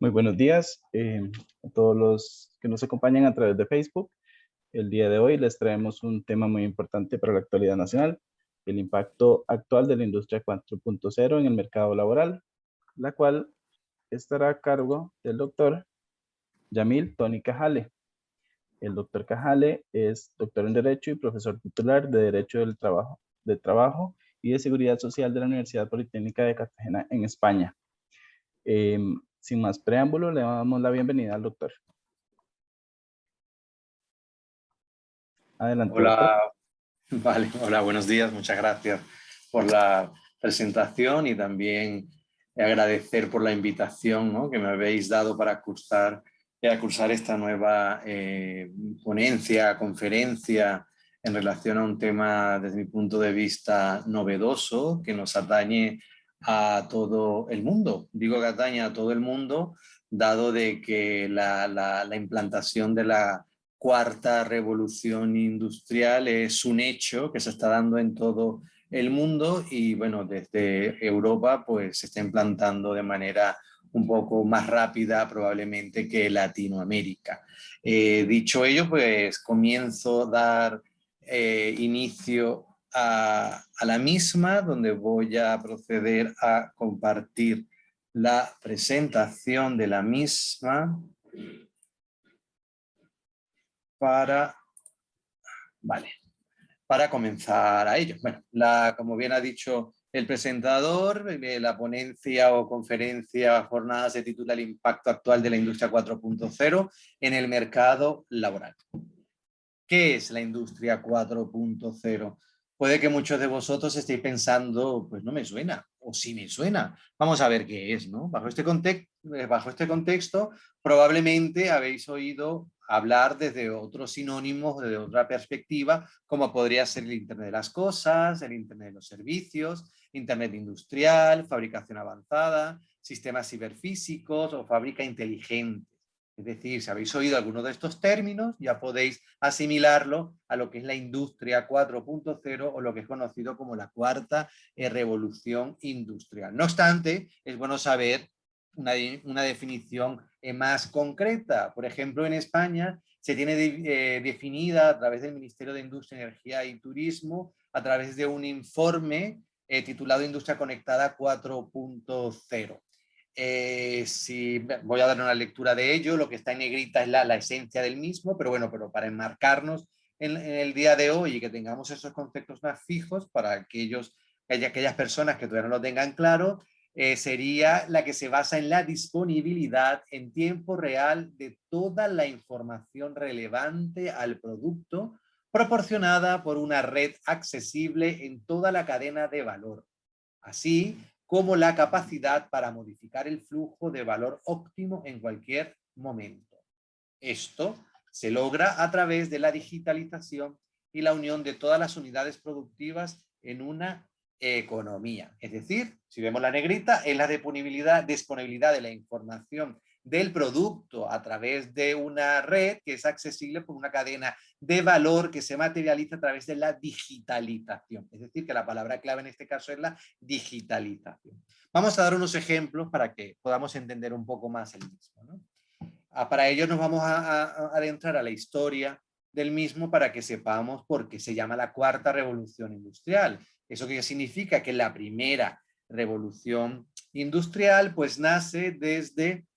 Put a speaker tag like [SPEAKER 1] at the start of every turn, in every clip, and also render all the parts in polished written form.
[SPEAKER 1] Muy buenos días a todos los que nos acompañan a través de Facebook. El día de hoy les traemos un tema muy importante para la actualidad nacional, el impacto actual de la industria 4.0 en el mercado laboral, la cual estará a cargo del doctor Yamil Tony Cajale. El doctor Cajale es doctor en Derecho y profesor titular de Derecho del Trabajo y de Seguridad Social de la Universidad Politécnica de Cartagena en España. Sin más preámbulo, le damos la bienvenida al doctor. Adelante, doctor.
[SPEAKER 2] Hola, vale, hola, buenos días, muchas gracias por la presentación y también agradecer por la invitación, ¿no?, que me habéis dado para cursar esta nueva ponencia, conferencia en relación a un tema desde mi punto de vista novedoso que nos atañe a todo el mundo. Digo que atañe a todo el mundo dado de que la implantación de la cuarta revolución industrial es un hecho que se está dando en todo el mundo y bueno, desde Europa pues se está implantando de manera un poco más rápida probablemente que Latinoamérica. Dicho ello, pues comienzo a dar inicio a la misma, donde voy a proceder a compartir la presentación de la misma para comenzar a ello. Bueno, como bien ha dicho el presentador, la ponencia o conferencia, jornada se titula El impacto actual de la industria 4.0 en el mercado laboral. ¿Qué es la industria 4.0? Puede que muchos de vosotros estéis pensando, pues no me suena, o sí me suena. Vamos a ver qué es, ¿no? Bajo este contexto, probablemente habéis oído hablar desde otros sinónimos, desde otra perspectiva, como podría ser el Internet de las cosas, el Internet de los servicios, Internet industrial, fabricación avanzada, sistemas ciberfísicos o fábrica inteligente. Es decir, si habéis oído alguno de estos términos, ya podéis asimilarlo a lo que es la industria 4.0 o lo que es conocido como la cuarta revolución industrial. No obstante, es bueno saber una definición más concreta. Por ejemplo, en España se tiene definida a través del Ministerio de Industria, Energía y Turismo, a través de un informe titulado Industria Conectada 4.0. Si voy a dar una lectura de ello, lo que está en negrita es la esencia del mismo, pero bueno, para enmarcarnos en el día de hoy y que tengamos esos conceptos más fijos para aquellas personas que todavía no lo tengan claro, sería la que se basa en la disponibilidad en tiempo real de toda la información relevante al producto proporcionada por una red accesible en toda la cadena de valor. Así como la capacidad para modificar el flujo de valor óptimo en cualquier momento. Esto se logra a través de la digitalización y la unión de todas las unidades productivas en una economía. Es decir, si vemos la negrita, es la disponibilidad de la información del producto a través de una red que es accesible por una cadena de valor que se materializa a través de la digitalización. Es decir, que la palabra clave en este caso es la digitalización. Vamos a dar unos ejemplos para que podamos entender un poco más el mismo, ¿no? Para ello nos vamos a adentrar a la historia del mismo para que sepamos por qué se llama la cuarta revolución industrial. ¿Eso qué significa? Que la primera revolución industrial pues nace desde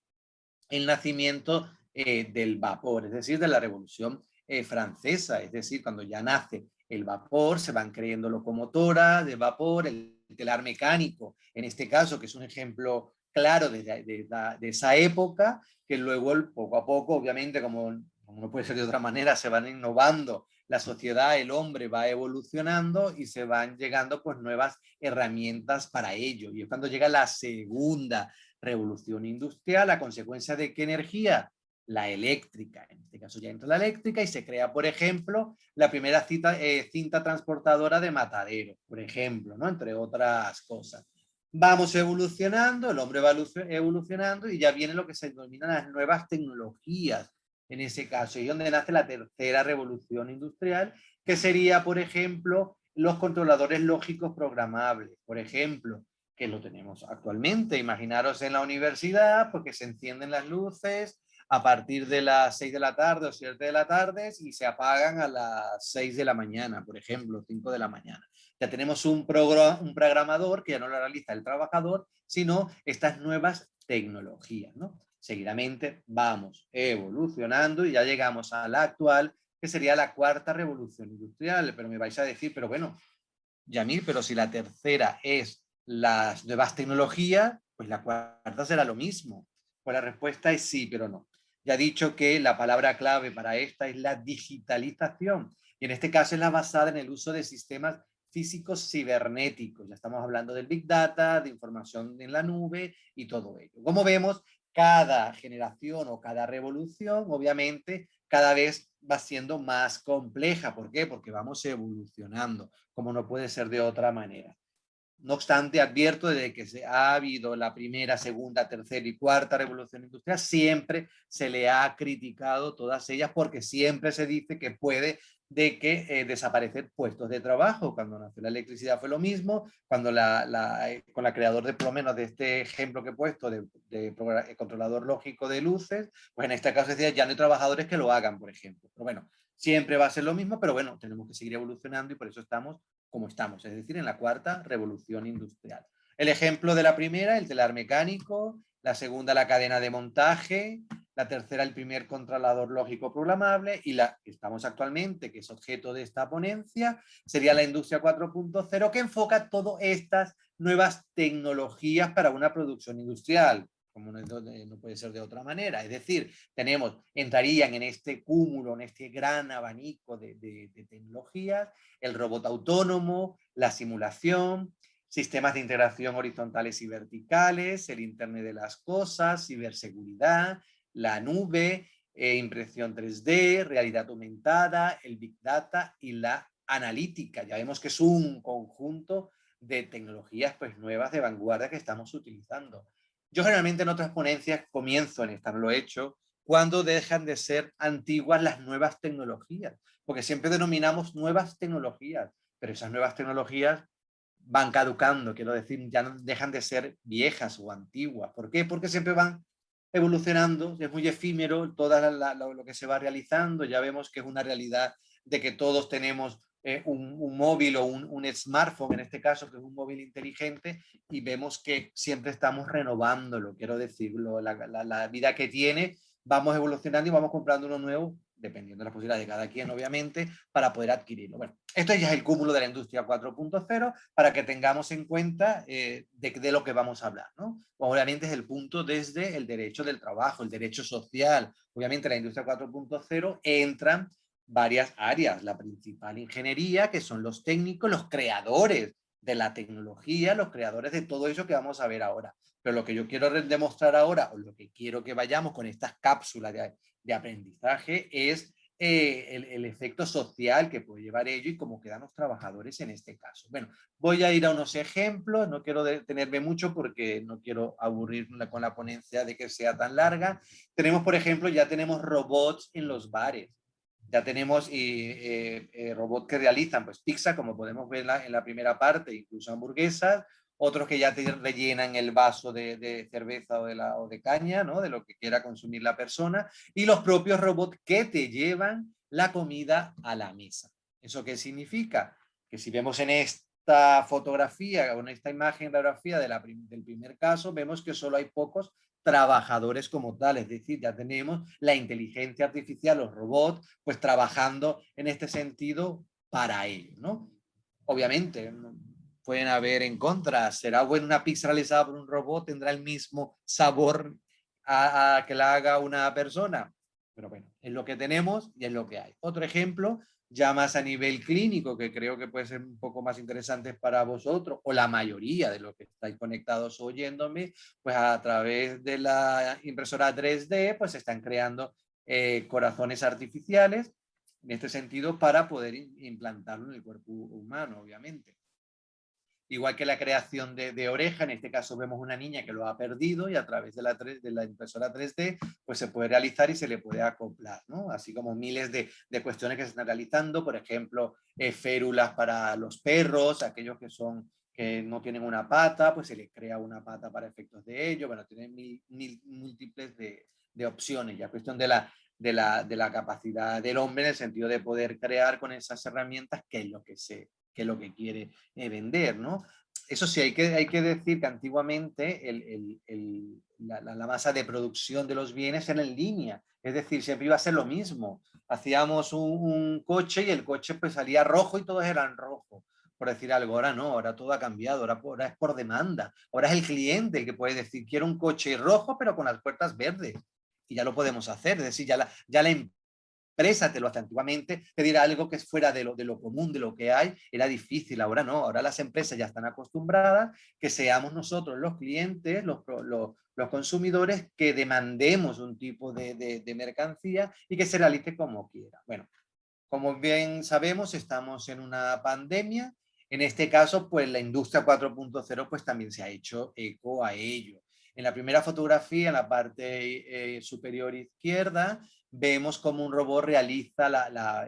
[SPEAKER 2] el nacimiento del vapor, es decir, de la revolución francesa, es decir, cuando ya nace el vapor, se van creando locomotoras de vapor, el telar mecánico, en este caso, que es un ejemplo claro de esa época, que luego poco a poco, obviamente, como no puede ser de otra manera, se van innovando, la sociedad, el hombre va evolucionando y se van llegando pues nuevas herramientas para ello. Y es cuando llega la segunda revolución industrial, a consecuencia de qué energía, la eléctrica. En este caso ya entra la eléctrica y se crea, por ejemplo, la primera cinta transportadora de matadero, por ejemplo, ¿no? Entre otras cosas. Vamos evolucionando, el hombre va evolucionando y ya viene lo que se denominan las nuevas tecnologías, en ese caso, y donde nace la tercera revolución industrial, que sería, por ejemplo, los controladores lógicos programables, por ejemplo, que lo tenemos actualmente. Imaginaros en la universidad, porque se encienden las luces a partir de las 6 de la tarde o 7 de la tarde y se apagan a las 6 de la mañana, por ejemplo, 5 de la mañana. Ya tenemos un programador que ya no lo realiza el trabajador, sino estas nuevas tecnologías, ¿no? Seguidamente vamos evolucionando y ya llegamos a la actual, que sería la cuarta revolución industrial. Pero me vais a decir, pero bueno, Yamil, pero si la tercera es las nuevas tecnologías, pues la cuarta será lo mismo. Pues la respuesta es sí, pero no. Ya he dicho que la palabra clave para esta es la digitalización. Y en este caso es la basada en el uso de sistemas físicos cibernéticos. Ya estamos hablando del Big Data, de información en la nube y todo ello. Como vemos, cada generación o cada revolución, obviamente, cada vez va siendo más compleja. ¿Por qué? Porque vamos evolucionando, como no puede ser de otra manera. No obstante, advierto de que se ha habido la primera, segunda, tercera y cuarta revolución industrial, siempre se le ha criticado todas ellas porque siempre se dice que puede de que desaparecer puestos de trabajo. Cuando nació la electricidad fue lo mismo, cuando con la creador de, por lo menos de este ejemplo que he puesto, de controlador lógico de luces, pues en este caso decía, ya no hay trabajadores que lo hagan, por ejemplo. Pero bueno, siempre va a ser lo mismo, pero bueno, tenemos que seguir evolucionando y por eso estamos como estamos, es decir, en la cuarta revolución industrial. El ejemplo de la primera, el telar mecánico, la segunda, la cadena de montaje, la tercera, el primer controlador lógico programable y la que estamos actualmente, que es objeto de esta ponencia, sería la industria 4.0, que enfoca todas estas nuevas tecnologías para una producción industrial, como no puede ser de otra manera. Es decir, entrarían en este cúmulo, en este gran abanico de tecnologías, el robot autónomo, la simulación, sistemas de integración horizontales y verticales, el Internet de las cosas, ciberseguridad, la nube, impresión 3D, realidad aumentada, el Big Data y la analítica. Ya vemos que es un conjunto de tecnologías pues, nuevas de vanguardia que estamos utilizando. Yo generalmente en otras ponencias comienzo en esta, no lo he hecho, cuando dejan de ser antiguas las nuevas tecnologías, porque siempre denominamos nuevas tecnologías, pero esas nuevas tecnologías van caducando, quiero decir, ya no dejan de ser viejas o antiguas. ¿Por qué? Porque siempre van evolucionando, es muy efímero todo lo que se va realizando, ya vemos que es una realidad de que todos tenemos un móvil o un smartphone, en este caso, que es un móvil inteligente, y vemos que siempre estamos renovándolo, quiero decirlo, la vida que tiene, vamos evolucionando y vamos comprando uno nuevo, dependiendo de las posibilidades de cada quien, obviamente, para poder adquirirlo. Bueno, esto ya es el cúmulo de la industria 4.0 para que tengamos en cuenta de lo que vamos a hablar, ¿no? Obviamente es el punto desde el derecho del trabajo, el derecho social. Obviamente en la industria 4.0 entran varias áreas. La principal ingeniería, que son los técnicos, los creadores de la tecnología, los creadores de todo eso que vamos a ver ahora. Pero lo que yo quiero demostrar ahora, o lo que quiero que vayamos con estas cápsulas de aprendizaje, es el efecto social que puede llevar ello y cómo quedan los trabajadores en este caso. Bueno, voy a ir a unos ejemplos, no quiero detenerme mucho porque no quiero aburrir con la ponencia de que sea tan larga. Tenemos, por ejemplo, ya tenemos robots en los bares. Ya tenemos robots que realizan pues, pizza, como podemos ver en la primera parte, incluso hamburguesas, otros que ya te rellenan el vaso de cerveza o de caña, ¿no? De lo que quiera consumir la persona, y los propios robots que te llevan la comida a la mesa. ¿Eso qué significa? Que si vemos en esta fotografía o en esta imagen, radiografía del primer caso, vemos que solo hay pocos trabajadores como tal, es decir, ya tenemos la inteligencia artificial, los robots, pues trabajando en este sentido para ello, ¿no? Obviamente, pueden haber en contra, ¿será buena una pizza realizada por un robot? ¿Tendrá el mismo sabor a que la haga una persona? Pero bueno, es lo que tenemos y es lo que hay. Otro ejemplo, ya más a nivel clínico, que creo que puede ser un poco más interesante para vosotros, o la mayoría de los que estáis conectados oyéndome, pues a través de la impresora 3D, pues se están creando corazones artificiales, en este sentido, para poder implantarlo en el cuerpo humano, obviamente. Igual que la creación de oreja, en este caso vemos una niña que lo ha perdido y a través de la impresora 3D pues se puede realizar y se le puede acoplar, ¿no? Así como miles de cuestiones que se están realizando, por ejemplo, férulas para los perros, aquellos que no tienen una pata, pues se les crea una pata para efectos de ello. Bueno, tienen múltiples de opciones. Ya cuestión de la capacidad del hombre en el sentido de poder crear con esas herramientas qué es lo que quiere vender, ¿no? Eso sí, hay que decir que antiguamente la masa de producción de los bienes era en línea, es decir, siempre iba a ser lo mismo. Hacíamos un coche y el coche pues salía rojo y todos eran rojos, por decir algo. Ahora no, ahora todo ha cambiado, ahora es por demanda. Ahora es el cliente el que puede decir, quiero un coche rojo pero con las puertas verdes. Y ya lo podemos hacer, es decir, ya la empresa te lo hace. Antiguamente pedir algo que es fuera de lo común, de lo que hay, era difícil. Ahora no, ahora las empresas ya están acostumbradas que seamos nosotros los clientes, los consumidores, que demandemos un tipo de mercancía y que se realice como quiera. Bueno, como bien sabemos, estamos en una pandemia. En este caso, pues la industria 4.0 pues también se ha hecho eco a ello. En la primera fotografía, en la parte superior izquierda, vemos cómo un robot realiza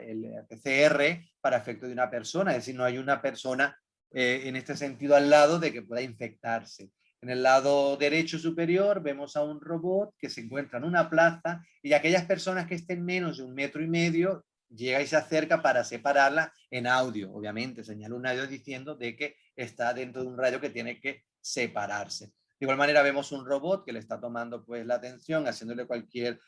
[SPEAKER 2] el PCR para efecto de una persona, es decir, no hay una persona en este sentido al lado de que pueda infectarse. En el lado derecho superior vemos a un robot que se encuentra en una plaza y aquellas personas que estén menos de 1,5 metros llega y se acerca para separarla en audio, obviamente, señala un audio diciendo de que está dentro de un radio que tiene que separarse. De igual manera vemos un robot que le está tomando pues la atención, haciéndole cualquier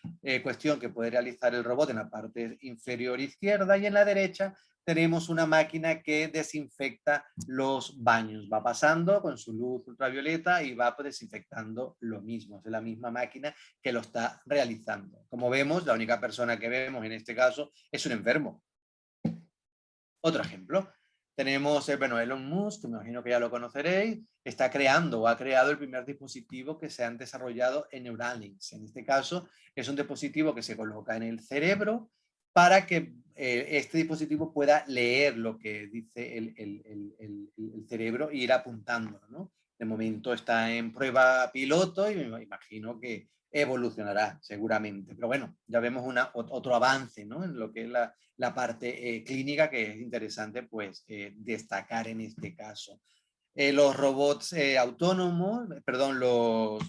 [SPEAKER 2] cuestión que puede realizar el robot en la parte inferior izquierda, y en la derecha tenemos una máquina que desinfecta los baños. Va pasando con su luz ultravioleta y va pues desinfectando lo mismo. Es la misma máquina que lo está realizando. Como vemos, la única persona que vemos en este caso es un enfermo. Otro ejemplo. Tenemos, bueno, Elon Musk, que me imagino que ya lo conoceréis, está creando o ha creado el primer dispositivo que se han desarrollado en Neuralinks. En este caso, es un dispositivo que se coloca en el cerebro para que este dispositivo pueda leer lo que dice el cerebro e ir apuntándolo, ¿no? De momento está en prueba piloto y me imagino que evolucionará seguramente. Pero bueno, ya vemos otro avance, ¿no? En lo que es la parte clínica, que es interesante pues destacar en este caso. Los robots autónomos, perdón, los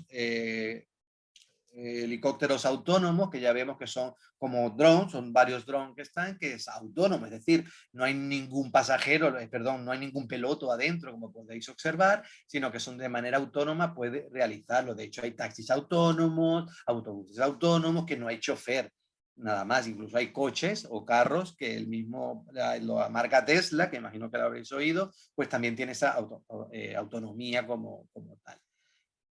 [SPEAKER 2] helicópteros autónomos, que ya vemos que son como drones, son varios drones que es autónomo, es decir, no hay ningún pasajero, perdón, no hay ningún piloto adentro, como podéis observar, sino que son de manera autónoma, puede realizarlo. De hecho, hay taxis autónomos, autobuses autónomos, que no hay chofer, nada más. Incluso hay coches o carros que el mismo, la marca Tesla, que imagino que lo habréis oído, pues también tiene esa autonomía como tal.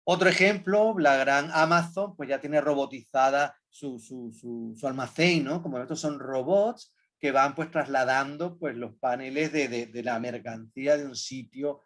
[SPEAKER 2] Otro ejemplo, la gran Amazon, pues ya tiene robotizada su almacén, ¿no? Como estos son robots que van pues trasladando pues los paneles de la mercancía de un sitio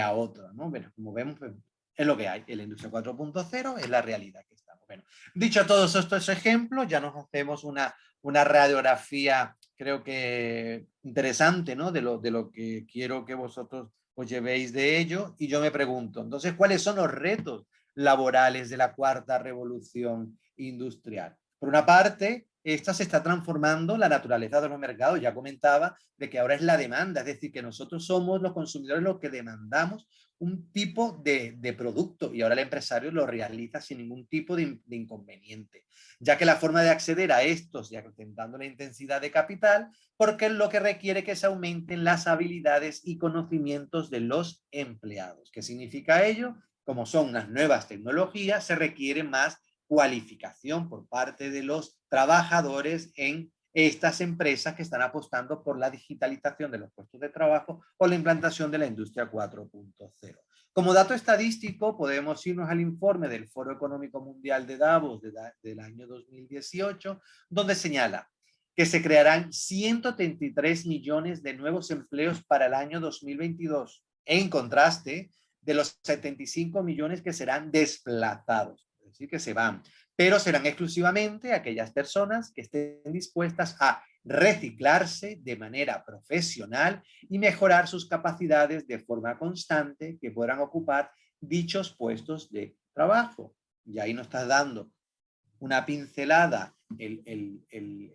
[SPEAKER 2] a otro, ¿no? Bueno, como vemos, pues, es lo que hay. En la industria 4.0 es la realidad que estamos. Bueno, dicho todos estos ejemplos, ya nos hacemos una radiografía, creo que interesante, ¿no? De lo que quiero que vosotros os llevéis de ello, y yo me pregunto, entonces, ¿cuáles son los retos laborales de la cuarta revolución industrial? Por una parte, esta se está transformando la naturaleza de los mercados. Ya comentaba de que ahora es la demanda, es decir, que nosotros somos los consumidores los que demandamos un tipo de producto, y ahora el empresario lo realiza sin ningún tipo de inconveniente, ya que la forma de acceder a estos, y acrecentando la intensidad de capital, porque es lo que requiere que se aumenten las habilidades y conocimientos de los empleados. ¿Qué significa ello? Como son unas nuevas tecnologías, se requiere más cualificación por parte de los trabajadores en estas empresas que están apostando por la digitalización de los puestos de trabajo o la implantación de la industria 4.0. Como dato estadístico, podemos irnos al informe del Foro Económico Mundial de Davos del año 2018, donde señala que se crearán 133 millones de nuevos empleos para el año 2022, en contraste de los 75 millones que serán desplazados, es decir, que se van, pero serán exclusivamente aquellas personas que estén dispuestas a reciclarse de manera profesional y mejorar sus capacidades de forma constante, que podrán ocupar dichos puestos de trabajo. Y ahí nos está dando una pincelada el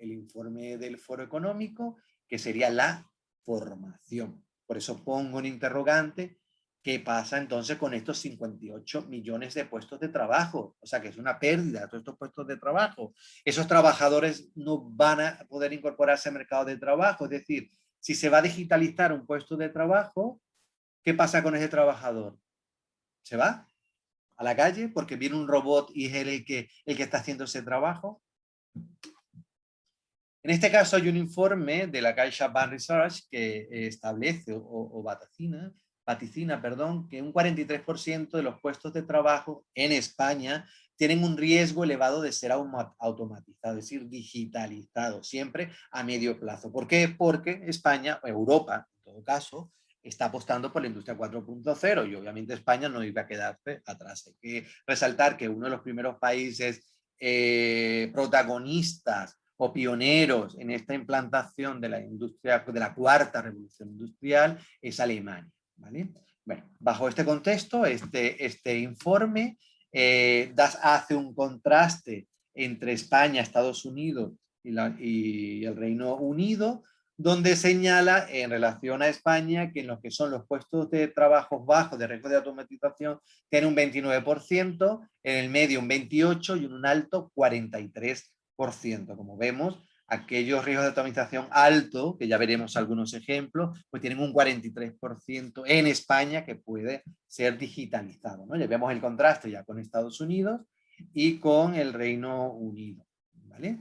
[SPEAKER 2] informe del Foro Económico, que sería la formación. Por eso pongo un interrogante: ¿Qué pasa entonces con estos 58 millones de puestos de trabajo? O sea, que es una pérdida de todos estos puestos de trabajo. Esos trabajadores no van a poder incorporarse al mercado de trabajo. Es decir, si se va a digitalizar un puesto de trabajo, ¿qué pasa con ese trabajador? ¿Se va a la calle porque viene un robot y es él el que está haciendo ese trabajo? En este caso hay un informe de la CaixaBank Research que establece o vaticina, que un 43% de los puestos de trabajo en España tienen un riesgo elevado de ser automatizado, es decir, digitalizado, siempre a medio plazo. ¿Por qué? Porque España, o Europa, en todo caso, está apostando por la industria 4.0 y obviamente España no iba a quedarse atrás. Hay que resaltar que uno de los primeros países protagonistas o pioneros en esta implantación de la industria, de la cuarta revolución industrial, es Alemania. ¿Vale? Bueno, bajo este contexto, este informe hace un contraste entre España, Estados Unidos y el Reino Unido, donde señala en relación a España que en lo que son los puestos de trabajo bajos de riesgo de automatización tiene un 29%, en el medio un 28% y en un alto 43%. Como vemos, aquellos riesgos de automatización alto, que ya veremos algunos ejemplos, pues tienen un 43% en España que puede ser digitalizado, ¿no? Ya vemos el contraste ya con Estados Unidos y con el Reino Unido, ¿vale?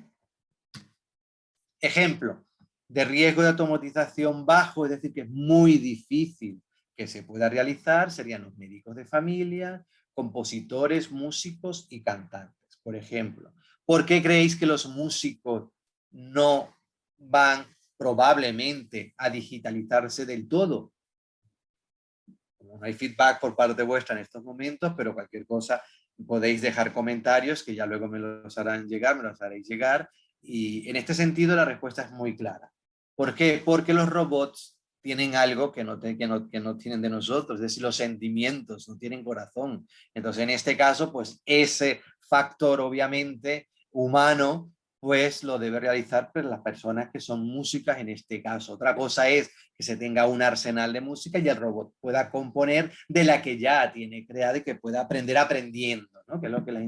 [SPEAKER 2] Ejemplo de riesgo de automatización bajo, es decir, que es muy difícil que se pueda realizar, serían los médicos de familia, compositores, músicos y cantantes, por ejemplo. ¿Por qué creéis que los músicos no van probablemente a digitalizarse del todo? No hay feedback por parte vuestra en estos momentos, pero cualquier cosa podéis dejar comentarios que ya luego me los harán llegar, me los haréis llegar. Y en este sentido la respuesta es muy clara. ¿Por qué? Porque los robots tienen algo que no tienen de nosotros, es decir, los sentimientos, no tienen corazón. Entonces, en este caso, pues ese factor obviamente humano, pues lo debe realizar pues, las personas que son músicas en este caso. Otra cosa es que se tenga un arsenal de música y el robot pueda componer de la que ya tiene creada y que pueda aprender aprendiendo, ¿no? Que es lo que es la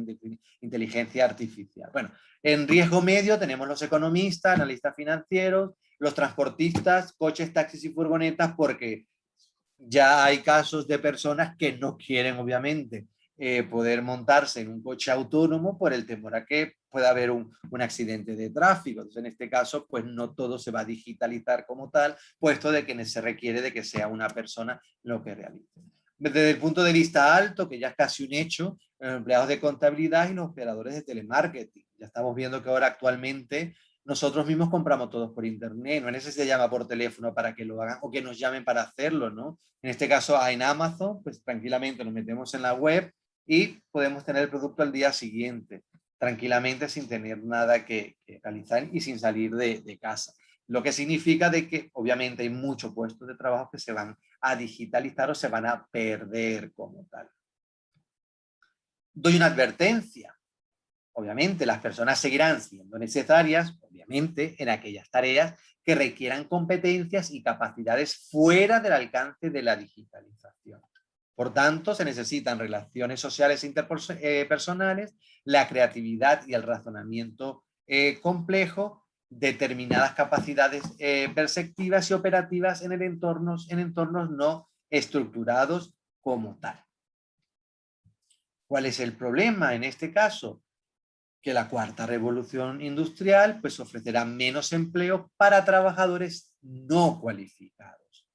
[SPEAKER 2] inteligencia artificial. Bueno, en riesgo medio tenemos los economistas, analistas financieros, los transportistas, coches, taxis y furgonetas, porque ya hay casos de personas que no quieren, obviamente, poder montarse en un coche autónomo por el temor a que pueda haber un accidente de tráfico. Entonces, en este caso, pues no todo se va a digitalizar como tal, puesto de que se requiere de que sea una persona lo que realice. Desde el punto de vista alto, que ya es casi un hecho, los empleados de contabilidad y los operadores de telemarketing. Ya estamos viendo que ahora actualmente nosotros mismos compramos todos por internet, no es necesario que llama por teléfono para que lo hagan o que nos llamen para hacerlo, ¿no? En este caso en Amazon, pues tranquilamente nos metemos en la web y podemos tener el producto al día siguiente, tranquilamente sin tener nada que realizar y sin salir de casa. Lo que significa de que obviamente hay muchos puestos de trabajo que se van a digitalizar o se van a perder como tal. Doy una advertencia. Obviamente las personas seguirán siendo necesarias, obviamente, en aquellas tareas que requieran competencias y capacidades fuera del alcance de la digitalización. Por tanto, se necesitan relaciones sociales e interpersonales, la creatividad y el razonamiento complejo, determinadas capacidades perceptivas y operativas en entornos no estructurados como tal. ¿Cuál es el problema en este caso? Que la cuarta revolución industrial pues ofrecerá menos empleo para trabajadores no cualificados.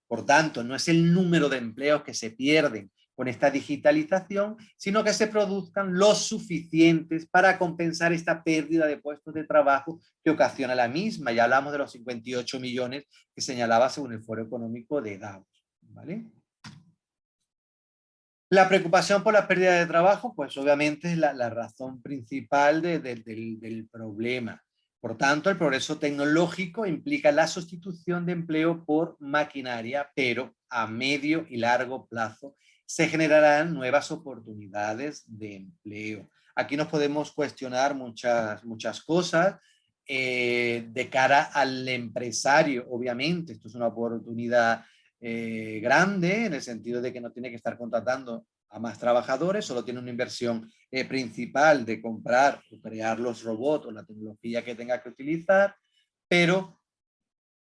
[SPEAKER 2] Por tanto, no es el número de empleos que se pierden con esta digitalización, sino que se produzcan los suficientes para compensar esta pérdida de puestos de trabajo que ocasiona la misma. Ya hablamos de los 58 millones que señalaba según el Foro Económico de Davos, ¿vale? La preocupación por la pérdida de trabajo, pues obviamente es la razón principal del problema. Por tanto, el progreso tecnológico implica la sustitución de empleo por maquinaria, pero a medio y largo plazo se generarán nuevas oportunidades de empleo. Aquí nos podemos cuestionar muchas cosas de cara al empresario, obviamente. Esto es una oportunidad grande, en el sentido de que no tiene que estar contratando a más trabajadores, solo tiene una inversión principal de comprar o crear los robots o la tecnología que tenga que utilizar, pero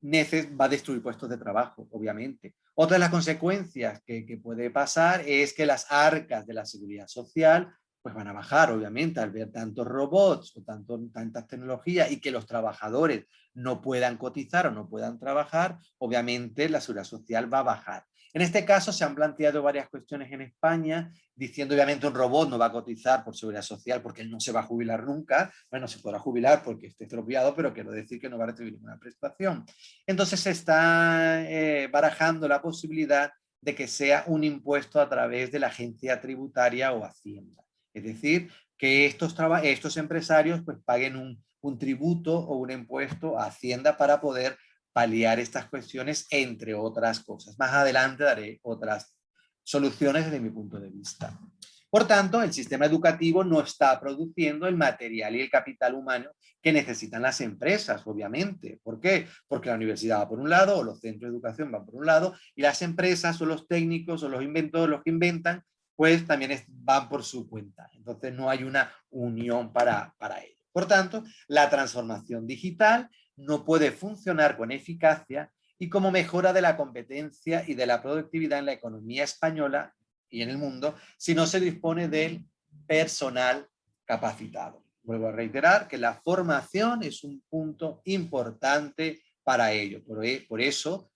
[SPEAKER 2] va a destruir puestos de trabajo, obviamente. Otra de las consecuencias que puede pasar es que las arcas de la seguridad social pues van a bajar, obviamente, al ver tantos robots o tantas tecnologías y que los trabajadores no puedan cotizar o no puedan trabajar, obviamente la seguridad social va a bajar. En este caso se han planteado varias cuestiones en España, diciendo obviamente un robot no va a cotizar por seguridad social porque él no se va a jubilar nunca, bueno, se podrá jubilar porque esté estropeado, pero quiero decir que no va a recibir ninguna prestación. Entonces se está barajando la posibilidad de que sea un impuesto a través de la agencia tributaria o Hacienda. Es decir, que estos empresarios pues paguen un tributo o un impuesto a Hacienda para poder paliar estas cuestiones, entre otras cosas. Más adelante daré otras soluciones desde mi punto de vista. Por tanto, el sistema educativo no está produciendo el material y el capital humano que necesitan las empresas, obviamente. ¿Por qué? Porque la universidad va por un lado, o los centros de educación van por un lado, y las empresas o los técnicos o los inventores, los que inventan, pues también van por su cuenta. Entonces no hay una unión para ello. Por tanto, la transformación digital no puede funcionar con eficacia y como mejora de la competencia y de la productividad en la economía española y en el mundo si no se dispone del personal capacitado. Vuelvo a reiterar que la formación es un punto importante para ello. Por eso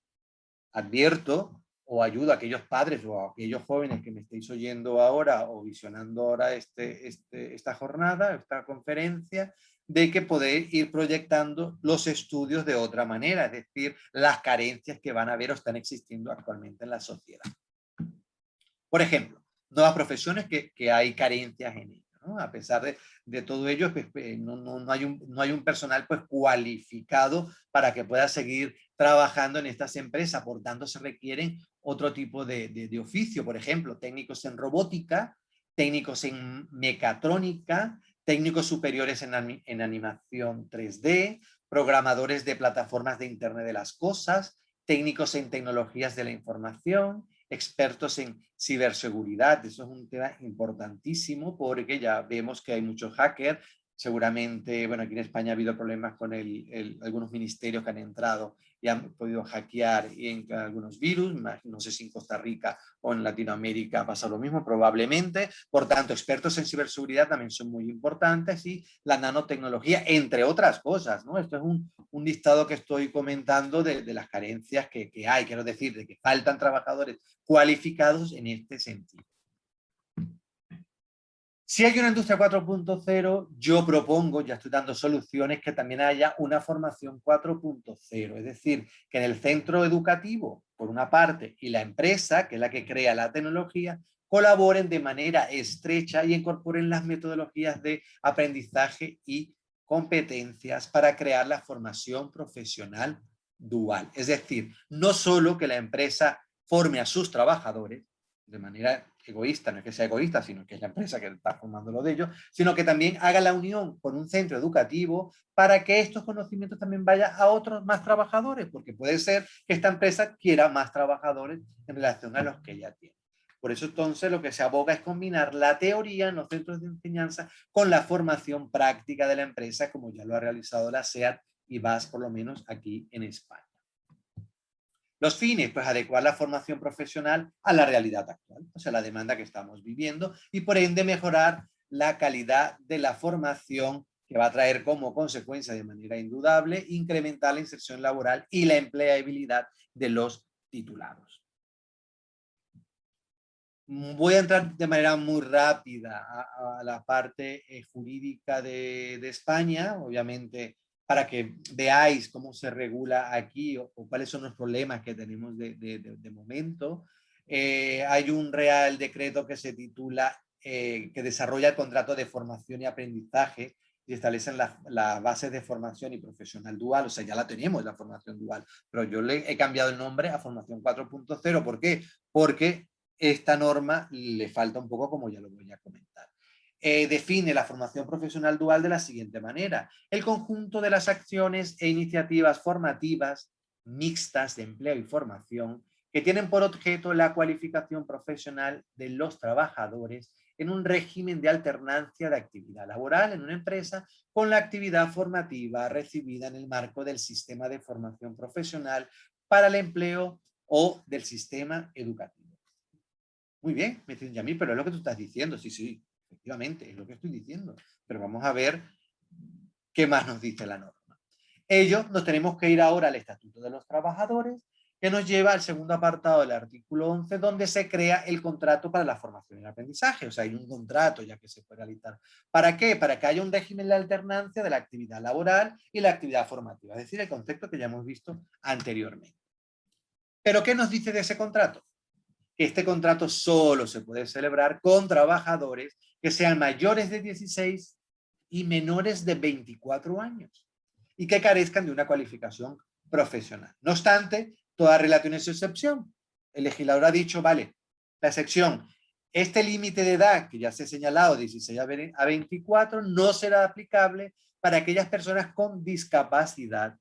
[SPEAKER 2] advierto o ayudo a aquellos padres o a aquellos jóvenes que me estéis oyendo ahora o visionando ahora esta jornada, esta conferencia, de que podéis ir proyectando los estudios de otra manera, es decir, las carencias que van a haber o están existiendo actualmente en la sociedad. Por ejemplo, nuevas profesiones que hay carencias en ello, ¿no? A pesar de todo ello, pues, no hay un personal pues, cualificado para que pueda seguir trabajando en estas empresas. Por tanto, se requieren otro tipo de oficio, por ejemplo, técnicos en robótica, técnicos en mecatrónica, técnicos superiores en animación 3D, programadores de plataformas de Internet de las Cosas, técnicos en tecnologías de la información, expertos en ciberseguridad. Eso es un tema importantísimo porque ya vemos que hay muchos hackers. Seguramente, bueno, aquí en España ha habido problemas con algunos ministerios que han entrado y han podido hackear en algunos virus. No sé si en Costa Rica o en Latinoamérica pasa lo mismo, probablemente. Por tanto, expertos en ciberseguridad también son muy importantes y la nanotecnología, entre otras cosas, ¿no? Esto es un listado que estoy comentando de las carencias que hay, quiero decir, de que faltan trabajadores cualificados en este sentido. Si hay una industria 4.0, yo propongo, ya estoy dando soluciones, que también haya una formación 4.0, es decir, que en el centro educativo, por una parte, y la empresa, que es la que crea la tecnología, colaboren de manera estrecha y incorporen las metodologías de aprendizaje y competencias para crear la formación profesional dual. Es decir, no solo que la empresa forme a sus trabajadores de manera egoísta, no es que sea egoísta, sino que es la empresa que está formando lo de ellos, sino que también haga la unión con un centro educativo para que estos conocimientos también vayan a otros más trabajadores, porque puede ser que esta empresa quiera más trabajadores en relación a los que ya tiene. Por eso entonces lo que se aboga es combinar la teoría en los centros de enseñanza con la formación práctica de la empresa, como ya lo ha realizado la SEAT y VAS, por lo menos aquí en España. Los fines, pues adecuar la formación profesional a la realidad actual, o sea, la demanda que estamos viviendo y por ende mejorar la calidad de la formación que va a traer como consecuencia de manera indudable incrementar la inserción laboral y la empleabilidad de los titulados. Voy a entrar de manera muy rápida a la parte jurídica de España, obviamente para que veáis cómo se regula aquí o cuáles son los problemas que tenemos de momento. Hay un Real Decreto que se titula, que desarrolla el contrato de formación y aprendizaje y establecen las bases de formación y profesional dual. O sea, ya la teníamos, la formación dual, pero yo le he cambiado el nombre a formación 4.0. ¿Por qué? Porque esta norma le falta un poco, como ya lo voy a comentar. Define la formación profesional dual de la siguiente manera: el conjunto de las acciones e iniciativas formativas mixtas de empleo y formación que tienen por objeto la cualificación profesional de los trabajadores en un régimen de alternancia de actividad laboral en una empresa con la actividad formativa recibida en el marco del sistema de formación profesional para el empleo o del sistema educativo. Muy bien, me dicen, Yamil, pero es lo que tú estás diciendo. Sí, sí, efectivamente, es lo que estoy diciendo. Pero vamos a ver qué más nos dice la norma. Nos tenemos que ir ahora al Estatuto de los Trabajadores, que nos lleva al segundo apartado del artículo 11, donde se crea el contrato para la formación y el aprendizaje. O sea, hay un contrato ya que se puede realizar. ¿Para qué? Para que haya un régimen de alternancia de la actividad laboral y la actividad formativa. Es decir, el concepto que ya hemos visto anteriormente. ¿Pero qué nos dice de ese contrato? Que este contrato solo se puede celebrar con trabajadores que sean mayores de 16 y menores de 24 años y que carezcan de una cualificación profesional. No obstante, toda relación es excepción. El legislador ha dicho, vale, la excepción, este límite de edad que ya se ha señalado, 16 a 24, no será aplicable para aquellas personas con discapacidad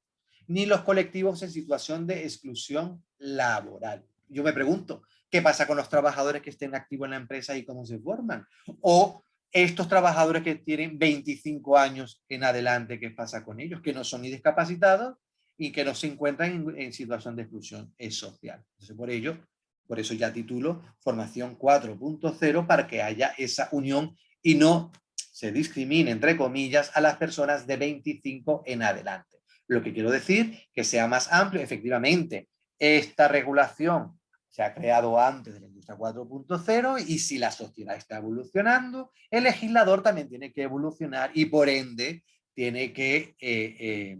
[SPEAKER 2] ni los colectivos en situación de exclusión laboral. Yo me pregunto, ¿qué pasa con los trabajadores que estén activos en la empresa y cómo se forman? O estos trabajadores que tienen 25 años en adelante, ¿qué pasa con ellos? Que no son ni discapacitados y que no se encuentran en situación de exclusión social. Entonces, por eso ya titulo Formación 4.0 para que haya esa unión y no se discrimine, entre comillas, a las personas de 25 en adelante. Lo que quiero decir, que sea más amplio, efectivamente, esta regulación se ha creado antes de la industria 4.0 y si la sociedad está evolucionando, el legislador también tiene que evolucionar y por ende tiene que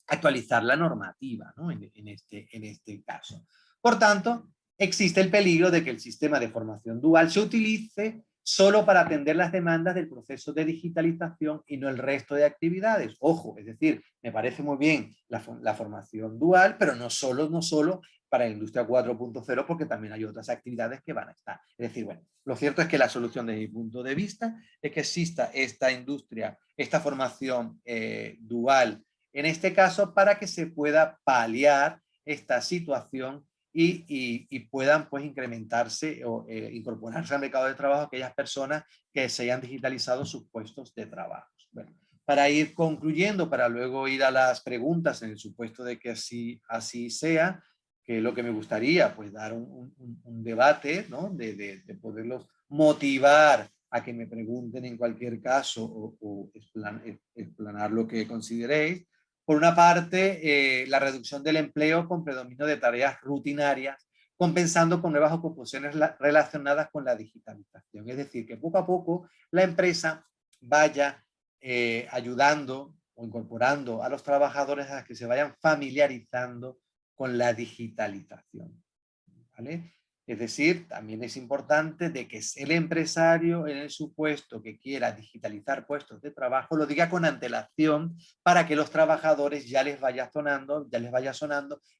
[SPEAKER 2] actualizar la normativa, ¿no? en este caso. Por tanto, existe el peligro de que el sistema de formación dual se utilice solo para atender las demandas del proceso de digitalización y no el resto de actividades. Ojo, es decir, me parece muy bien la formación dual, pero no solo para la industria 4.0, porque también hay otras actividades que van a estar. Es decir, bueno, lo cierto es que la solución desde mi punto de vista es que exista esta industria, esta formación dual, en este caso para que se pueda paliar esta situación y puedan pues incrementarse o incorporarse al mercado de trabajo aquellas personas que se hayan digitalizado sus puestos de trabajo. Bueno, para ir concluyendo, para luego ir a las preguntas en el supuesto de que así sea, que es lo que me gustaría, pues dar un debate, ¿no? de poderlos motivar a que me pregunten en cualquier caso o explanar lo que consideréis. Por una parte, la reducción del empleo con predominio de tareas rutinarias, compensando con nuevas ocupaciones relacionadas con la digitalización. Es decir, que poco a poco la empresa vaya ayudando o incorporando a los trabajadores a que se vayan familiarizando con la digitalización. ¿Vale? Es decir, también es importante de que el empresario en el supuesto que quiera digitalizar puestos de trabajo lo diga con antelación para que los trabajadores ya les vaya sonando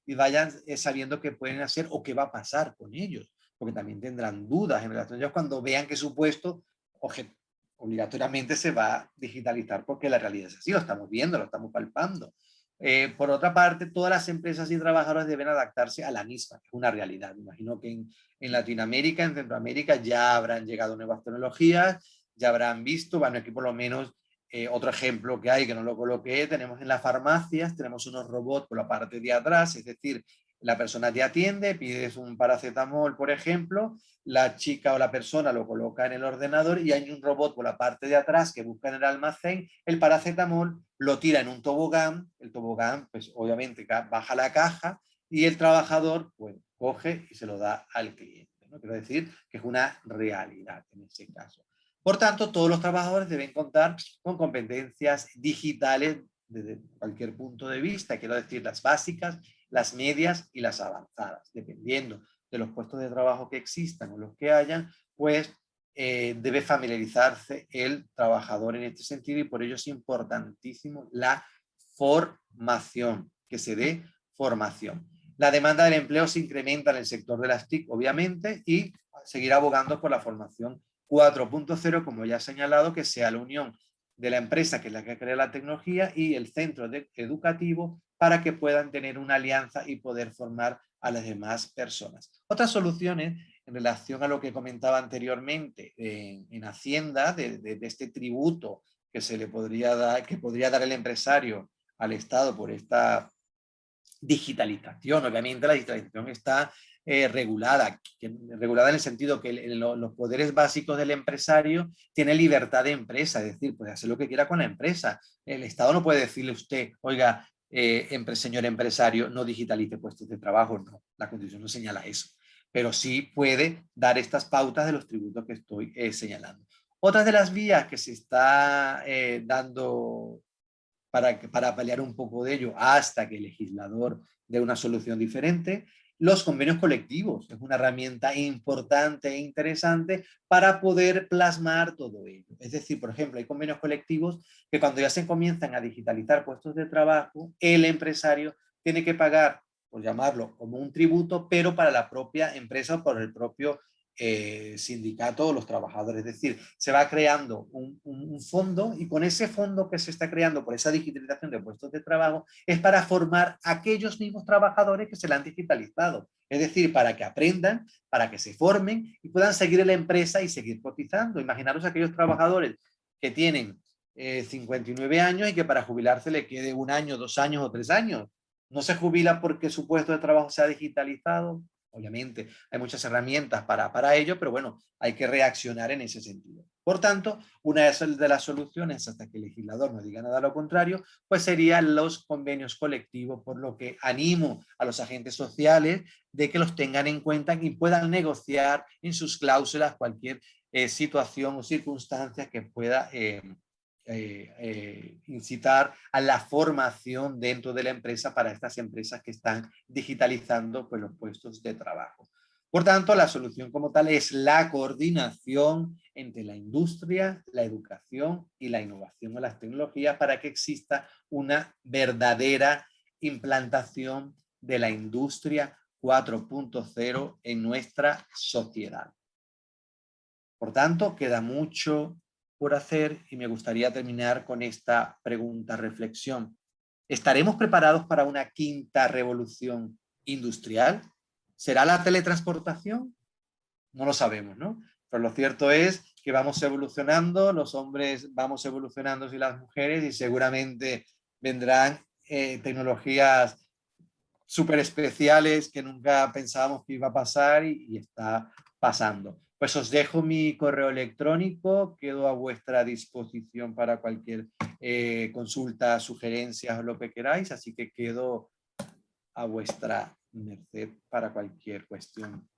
[SPEAKER 2] y vayan sabiendo qué pueden hacer o qué va a pasar con ellos, porque también tendrán dudas en relación a ellos cuando vean que su puesto obligatoriamente se va a digitalizar, porque la realidad es así, lo estamos viendo, lo estamos palpando. Por otra parte, todas las empresas y trabajadores deben adaptarse a la misma, que es una realidad. Me imagino que en Latinoamérica, en Centroamérica, ya habrán llegado nuevas tecnologías, ya habrán visto, bueno, aquí por lo menos otro ejemplo que hay, que no lo coloqué, tenemos en las farmacias, tenemos unos robots por la parte de atrás, es decir, la persona te atiende, pides un paracetamol, por ejemplo, la chica o la persona lo coloca en el ordenador y hay un robot por la parte de atrás que busca en el almacén el paracetamol, lo tira en un tobogán, el tobogán pues obviamente baja la caja y el trabajador pues coge y se lo da al cliente, ¿no? Quiero decir que es una realidad en este caso. Por tanto, todos los trabajadores deben contar con competencias digitales desde cualquier punto de vista, quiero decir las básicas, las medias y las avanzadas, dependiendo de los puestos de trabajo que existan o los que hayan, pues debe familiarizarse el trabajador en este sentido y por ello es importantísimo la formación, que se dé formación. La demanda del empleo se incrementa en el sector de las TIC, obviamente, y seguir abogando por la formación 4.0, como ya he señalado, que sea la unión de la empresa, que es la que crea la tecnología, y el centro educativo, para que puedan tener una alianza y poder formar a las demás personas. Otras soluciones en relación a lo que comentaba anteriormente en Hacienda, de este tributo que se le podría dar, que podría dar el empresario al Estado por esta digitalización. Obviamente la digitalización está regulada en el sentido que los poderes básicos del empresario tienen libertad de empresa, es decir, puede hacer lo que quiera con la empresa. El Estado no puede decirle a usted, oiga, señor empresario, no digitalice puestos de trabajo. No, la Constitución no señala eso, pero sí puede dar estas pautas de los tributos que estoy señalando. Otras de las vías que se está dando para paliar un poco de ello hasta que el legislador dé una solución diferente. Los convenios colectivos es una herramienta importante e interesante para poder plasmar todo ello. Es decir, por ejemplo, hay convenios colectivos que cuando ya se comienzan a digitalizar puestos de trabajo, el empresario tiene que pagar, por llamarlo, como un tributo, pero para la propia empresa o por el propio sindicato o los trabajadores. Es decir, se va creando un fondo, y con ese fondo que se está creando por esa digitalización de puestos de trabajo es para formar a aquellos mismos trabajadores que se la han digitalizado. Es decir, para que aprendan, para que se formen y puedan seguir en la empresa y seguir cotizando. Imaginaros aquellos trabajadores que tienen 59 años y que para jubilarse le quede 1 año, 2 años o 3 años. No se jubila porque su puesto de trabajo se ha digitalizado. Obviamente hay muchas herramientas para ello, pero bueno, hay que reaccionar en ese sentido. Por tanto, una de las soluciones, hasta que el legislador no diga nada a lo contrario, pues serían los convenios colectivos, por lo que animo a los agentes sociales de que los tengan en cuenta y puedan negociar en sus cláusulas cualquier situación o circunstancia que pueda incitar a la formación dentro de la empresa para estas empresas que están digitalizando pues, los puestos de trabajo. Por tanto, la solución como tal es la coordinación entre la industria, la educación y la innovación en las tecnologías para que exista una verdadera implantación de la industria 4.0 en nuestra sociedad. Por tanto, queda mucho por hacer y me gustaría terminar con esta pregunta, reflexión. ¿Estaremos preparados para una quinta revolución industrial? ¿Será la teletransportación? No lo sabemos, ¿no? Pero lo cierto es que vamos evolucionando, los hombres vamos evolucionando y las mujeres, y seguramente vendrán tecnologías súper especiales que nunca pensábamos que iba a pasar y está pasando. Pues os dejo mi correo electrónico, quedo a vuestra disposición para cualquier consulta, sugerencias o lo que queráis, así que quedo a vuestra merced para cualquier cuestión.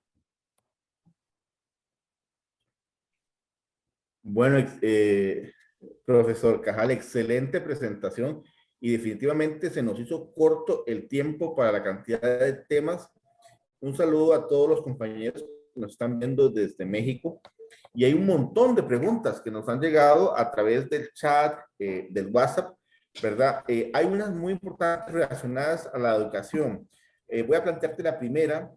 [SPEAKER 3] Bueno, profesor Cajal, excelente presentación y definitivamente se nos hizo corto el tiempo para la cantidad de temas. Un saludo a todos los compañeros que nos están viendo desde México. Y hay un montón de preguntas que nos han llegado a través del chat, del WhatsApp, ¿verdad? Hay unas muy importantes relacionadas a la educación. Voy a plantearte la primera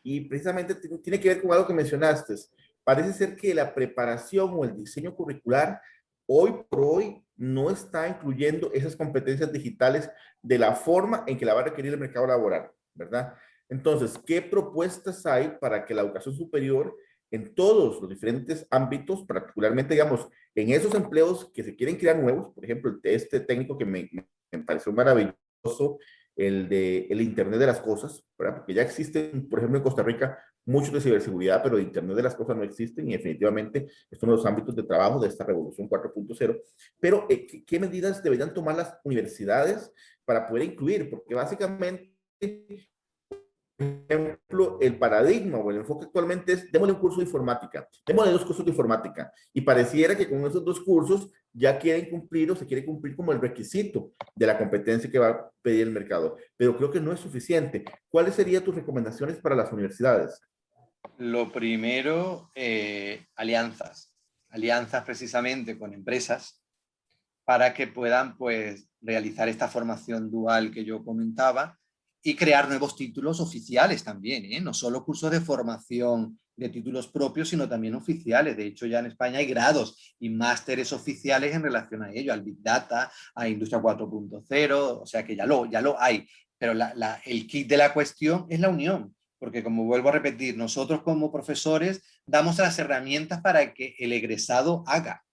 [SPEAKER 3] y precisamente tiene que ver con algo que mencionaste. Parece ser que la preparación o el diseño curricular hoy por hoy no está incluyendo esas competencias digitales de la forma en que la va a requerir el mercado laboral, ¿verdad? Entonces, ¿qué propuestas hay para que la educación superior en todos los diferentes ámbitos, particularmente, digamos, en esos empleos que se quieren crear nuevos, por ejemplo, este técnico que me pareció maravilloso, el Internet de las cosas, ¿verdad? Porque ya existen, por ejemplo, en Costa Rica, muchos de ciberseguridad, pero de Internet de las cosas no existen y definitivamente es uno de los ámbitos de trabajo de esta revolución 4.0. Pero, ¿qué medidas deberían tomar las universidades para poder incluir? Porque básicamente ejemplo, el paradigma o el enfoque actualmente es démosle un curso de informática, démosle 2 cursos de informática, y pareciera que con esos 2 cursos ya quieren cumplir o se quiere cumplir como el requisito de la competencia que va a pedir el mercado, pero creo que no es suficiente. ¿Cuáles serían tus recomendaciones para las universidades?
[SPEAKER 2] Lo primero, alianzas. Alianzas precisamente con empresas para que puedan pues, realizar esta formación dual que yo comentaba y crear nuevos títulos oficiales también, ¿eh? No solo cursos de formación de títulos propios, sino también oficiales. De hecho, ya en España hay grados y másteres oficiales en relación a ello, al Big Data, a Industria 4.0, o sea que ya lo hay. Pero el kit de la cuestión es la unión, porque como vuelvo a repetir, nosotros como profesores damos las herramientas para que el egresado haga,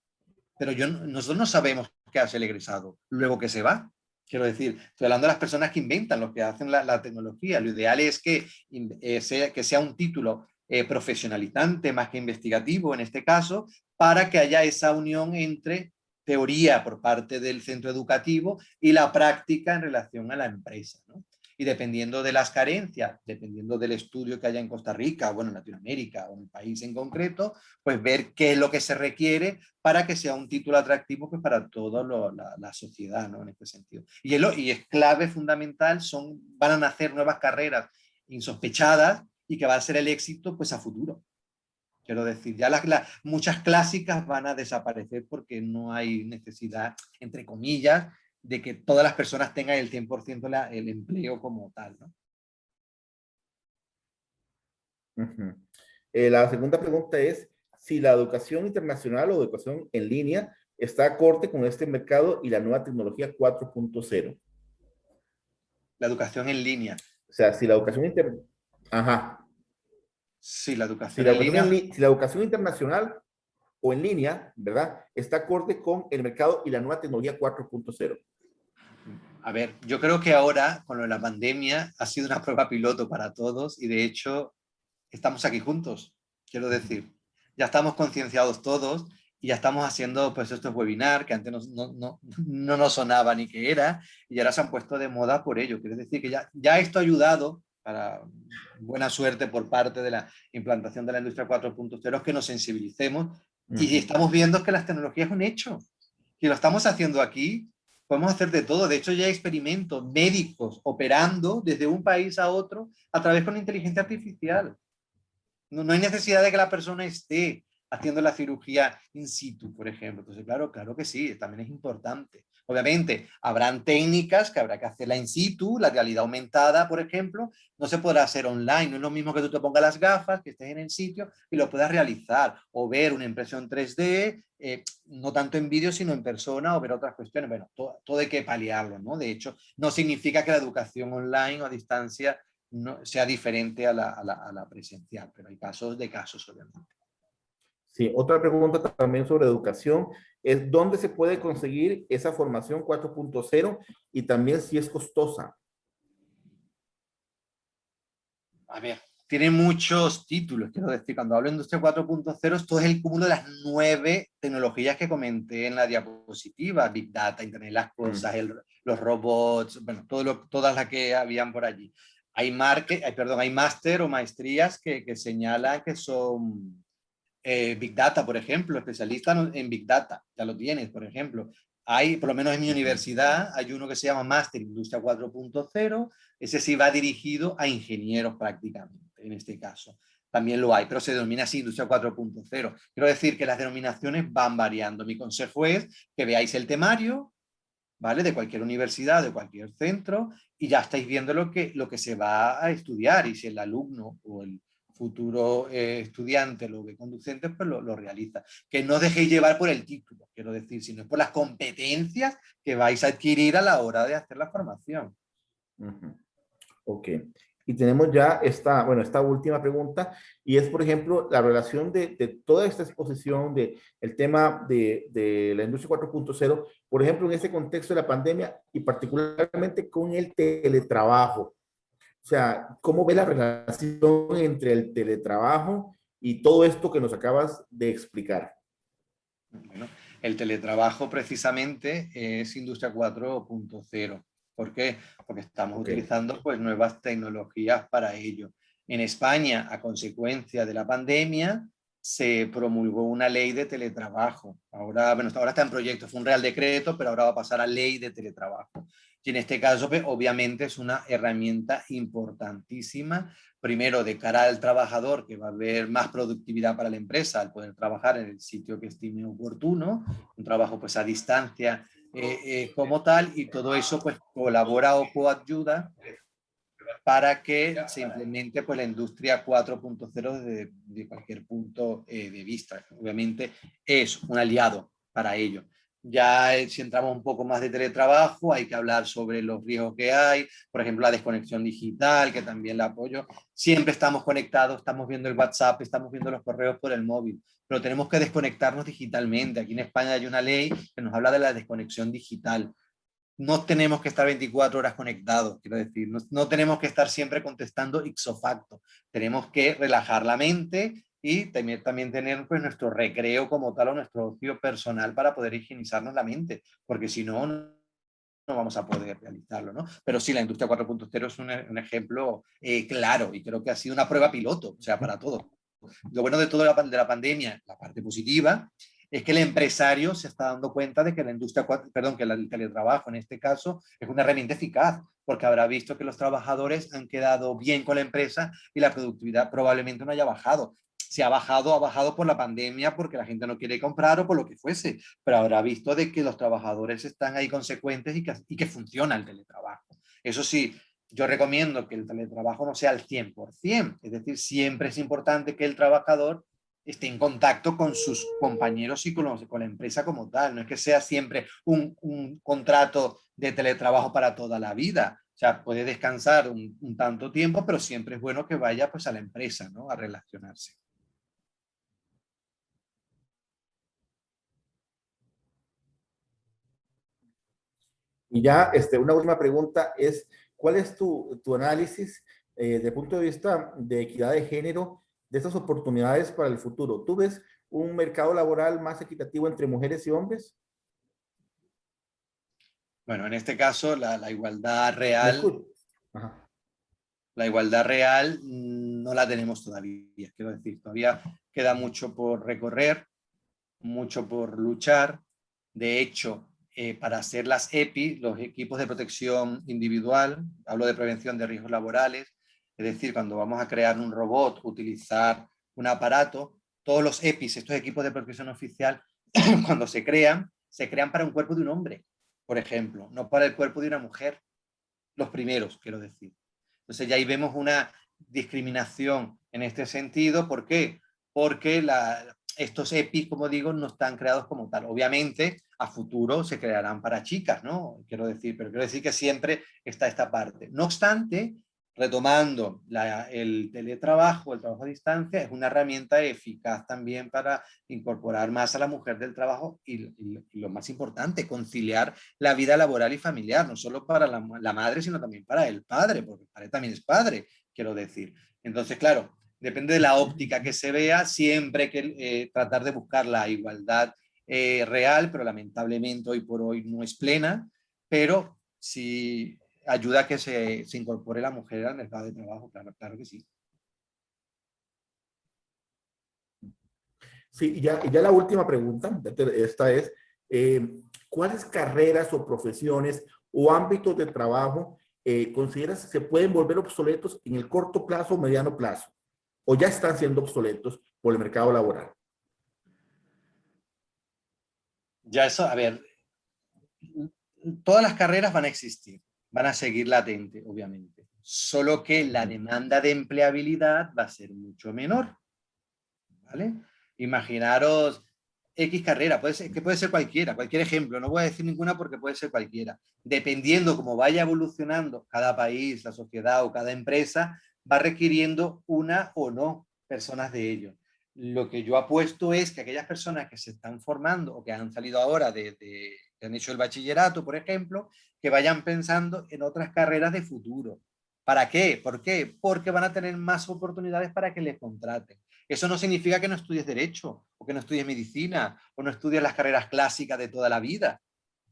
[SPEAKER 2] pero nosotros no sabemos qué hace el egresado luego que se va. Quiero decir, estoy hablando de las personas que inventan, los que hacen la tecnología. Lo ideal es que sea un título profesionalizante más que investigativo en este caso, para que haya esa unión entre teoría por parte del centro educativo y la práctica en relación a la empresa, ¿no? Y dependiendo de las carencias, dependiendo del estudio que haya en Costa Rica, bueno, en Latinoamérica o en el país en concreto, pues ver qué es lo que se requiere para que sea un título atractivo pues, para toda la sociedad, ¿no? En este sentido. Y es clave, fundamental, van a nacer nuevas carreras insospechadas y que va a ser el éxito pues, a futuro. Quiero decir, ya muchas clásicas van a desaparecer porque no hay necesidad, entre comillas, de que todas las personas tengan el 100% el empleo como tal, ¿no?
[SPEAKER 3] La segunda pregunta es si la educación internacional o educación en línea está acorde con este mercado y la nueva tecnología 4.0.
[SPEAKER 2] La educación en línea.
[SPEAKER 3] O sea, si la educación Ajá.
[SPEAKER 2] Sí, la educación
[SPEAKER 3] Si la
[SPEAKER 2] en
[SPEAKER 3] educación,
[SPEAKER 2] línea.
[SPEAKER 3] si la educación internacional o en línea, ¿verdad? Está acorde con el mercado y la nueva tecnología 4.0.
[SPEAKER 2] A ver, yo creo que ahora, con lo de la pandemia, ha sido una prueba piloto para todos y de hecho estamos aquí juntos, quiero decir. Ya estamos concienciados todos y ya estamos haciendo pues estos webinars que antes no nos sonaba ni qué era y ahora se han puesto de moda por ello. Quiero decir que ya esto ha ayudado, para buena suerte por parte de la implantación de la industria 4.0, que nos sensibilicemos y estamos viendo que las tecnologías es un hecho. Y lo estamos haciendo aquí, podemos hacer de todo. De hecho, ya hay experimentos médicos operando desde un país a otro a través con inteligencia artificial. No hay necesidad de que la persona esté haciendo la cirugía in situ, por ejemplo. Entonces, claro que sí, también es importante. Obviamente, habrán técnicas que habrá que hacerla in situ, la realidad aumentada, por ejemplo, no se podrá hacer online. No es lo mismo que tú te pongas las gafas, que estés en el sitio y lo puedas realizar. O ver una impresión 3D, no tanto en vídeo, sino en persona, o ver otras cuestiones. Bueno, todo hay que paliarlo, ¿no? De hecho, no significa que la educación online o a distancia no, sea diferente a la presencial, pero hay casos de casos, obviamente.
[SPEAKER 3] Sí, otra pregunta también sobre educación es ¿dónde se puede conseguir esa formación 4.0 y también si es costosa?
[SPEAKER 2] A ver, tiene muchos títulos, quiero decir, cuando hablo de Industria 4.0, esto es el cúmulo de las 9 tecnologías que comenté en la diapositiva: Big Data, Internet de las Cosas, los robots, bueno, todas las que habían por allí. Hay máster o maestrías que señalan que son Big Data, por ejemplo, especialista en Big Data, ya lo tienes, por ejemplo. Hay, por lo menos en mi universidad, hay uno que se llama Máster Industria 4.0, ese sí va dirigido a ingenieros prácticamente, en este caso. También lo hay, pero se denomina así Industria 4.0. Quiero decir que las denominaciones van variando. Mi consejo es que veáis el temario, ¿vale? De cualquier universidad, de cualquier centro, y ya estáis viendo lo que se va a estudiar, y si el alumno o el futuro estudiante lo ve conducente, pues lo realiza. Que no os dejéis llevar por el título, quiero decir, sino por las competencias que vais a adquirir a la hora de hacer la formación.
[SPEAKER 3] Ok. Y tenemos ya esta última pregunta, y es, por ejemplo, la relación de toda esta exposición, el tema de la industria 4.0, por ejemplo, en este contexto de la pandemia y particularmente con el teletrabajo. O sea, ¿cómo ve la relación entre el teletrabajo y todo esto que nos acabas de explicar?
[SPEAKER 2] Bueno, el teletrabajo precisamente es Industria 4.0. ¿Por qué? Porque estamos utilizando pues, nuevas tecnologías para ello. En España, a consecuencia de la pandemia, se promulgó una ley de teletrabajo. Ahora está en proyecto, fue un real decreto, pero ahora va a pasar a ley de teletrabajo. Y en este caso, pues, obviamente, es una herramienta importantísima, primero de cara al trabajador, que va a haber más productividad para la empresa al poder trabajar en el sitio que estime oportuno, un trabajo pues a distancia como tal, y todo eso pues colabora o coayuda para que se implemente pues, la industria 4.0 desde cualquier punto de vista. Obviamente es un aliado para ello. Ya si entramos un poco más de teletrabajo, hay que hablar sobre los riesgos que hay, por ejemplo, la desconexión digital, que también la apoyo. Siempre estamos conectados, estamos viendo el WhatsApp, estamos viendo los correos por el móvil, pero tenemos que desconectarnos digitalmente. Aquí en España hay una ley que nos habla de la desconexión digital. No tenemos que estar 24 horas conectados, quiero decir, no tenemos que estar siempre contestando ipso facto. Tenemos que relajar la mente y también tener pues, nuestro recreo como tal o nuestro ocio personal para poder higienizarnos la mente, porque si no, no vamos a poder realizarlo, ¿no? Pero sí, la industria 4.0 es un ejemplo claro y creo que ha sido una prueba piloto, o sea, para todo. Lo bueno de toda de la pandemia, la parte positiva, es que el empresario se está dando cuenta de que la industria, perdón, que el teletrabajo en este caso es una herramienta eficaz, porque habrá visto que los trabajadores han quedado bien con la empresa y la productividad probablemente no haya bajado. Si ha bajado por la pandemia, porque la gente no quiere comprar o por lo que fuese, pero habrá visto de que los trabajadores están ahí consecuentes y que funciona el teletrabajo. Eso sí, yo recomiendo que el teletrabajo no sea al 100%, es decir, siempre es importante que el trabajador esté en contacto con sus compañeros y con la empresa como tal. No es que sea siempre un contrato de teletrabajo para toda la vida. O sea, puede descansar un tanto tiempo, pero siempre es bueno que vaya pues, a la empresa, ¿no? A relacionarse.
[SPEAKER 3] Y ya una última pregunta es, ¿cuál es tu análisis desde el punto de vista de equidad de género de estas oportunidades para el futuro? ¿Tú ves un mercado laboral más equitativo entre mujeres y hombres?
[SPEAKER 2] Bueno, en este caso, la igualdad
[SPEAKER 3] ¿Me
[SPEAKER 2] real,
[SPEAKER 3] escuchas? Ajá.
[SPEAKER 2] la igualdad real no la tenemos todavía. Quiero decir, todavía queda mucho por recorrer, mucho por luchar. De hecho, para hacer las EPI, los equipos de protección individual, hablo de prevención de riesgos laborales, es decir, cuando vamos a crear un robot, utilizar un aparato, todos los EPIs, estos equipos de protección oficial, cuando se crean para un cuerpo de un hombre, por ejemplo, no para el cuerpo de una mujer, los primeros, quiero decir. Entonces ya ahí vemos una discriminación en este sentido. ¿Por qué? Porque estos EPIs, como digo, no están creados como tal. Obviamente, a futuro se crearán para chicas, ¿no? Quiero decir que siempre está esta parte. No obstante, retomando el teletrabajo, el trabajo a distancia, es una herramienta eficaz también para incorporar más a la mujer del trabajo y lo más importante, conciliar la vida laboral y familiar, no solo para la madre, sino también para el padre, porque el padre también es padre, quiero decir. Entonces, claro, depende de la óptica que se vea, siempre hay que tratar de buscar la igualdad real, pero lamentablemente hoy por hoy no es plena, pero si ayuda a que se incorpore la mujer al mercado de trabajo, claro, claro que sí.
[SPEAKER 3] Sí, y ya la última pregunta, esta es, ¿cuáles carreras o profesiones o ámbitos de trabajo consideras que se pueden volver obsoletos en el corto plazo o mediano plazo? ¿O ya están siendo obsoletos por el mercado laboral?
[SPEAKER 2] Ya eso, a ver, todas las carreras van a existir, van a seguir latente, obviamente. Solo que la demanda de empleabilidad va a ser mucho menor. ¿Vale? Imaginaros X carrera, que puede ser cualquiera, cualquier ejemplo, no voy a decir ninguna porque puede ser cualquiera. Dependiendo cómo vaya evolucionando cada país, la sociedad o cada empresa, va requiriendo una o no personas de ello. Lo que yo apuesto es que aquellas personas que se están formando o que han salido ahora que han hecho el bachillerato, por ejemplo, que vayan pensando en otras carreras de futuro. ¿Para qué? ¿Por qué? Porque van a tener más oportunidades para que les contraten. Eso no significa que no estudies derecho o que no estudies medicina o no estudies las carreras clásicas de toda la vida,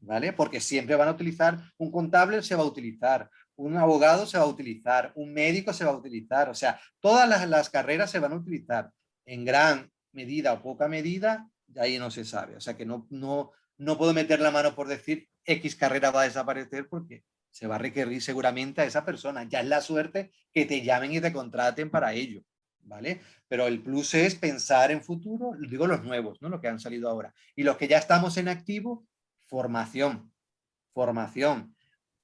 [SPEAKER 2] ¿vale? Porque siempre van a utilizar, un contable se va a utilizar, un abogado se va a utilizar, un médico se va a utilizar, o sea, todas las carreras se van a utilizar en gran medida o poca medida, ahí no se sabe, o sea que no puedo meter la mano por decir X carrera va a desaparecer porque se va a requerir seguramente a esa persona, ya es la suerte que te llamen y te contraten para ello, ¿vale? Pero el plus es pensar en futuro, digo los nuevos, ¿no? Los que han salido ahora. Y los que ya estamos en activo, formación, formación.